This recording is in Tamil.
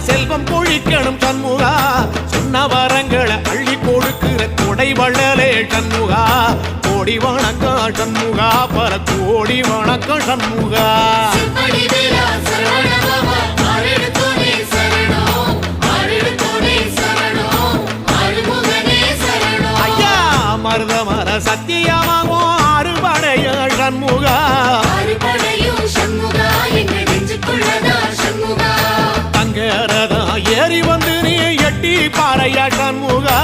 செல்வம் பொழிக்கணும் சண்முகா சொன்ன வரங்களை அள்ளி கொடுக்கிற கொடை வள்ளலே சண்முகா கோடி வணக்கம் சண்முகா பல கோடி வணக்கம் சண்முகா ஐயா மருதமர சத்தியமாகும் அறுபடைய சண்முகா தங்கரதா ஏறி வந்து நீ எட்டி பாறையா சண்முகா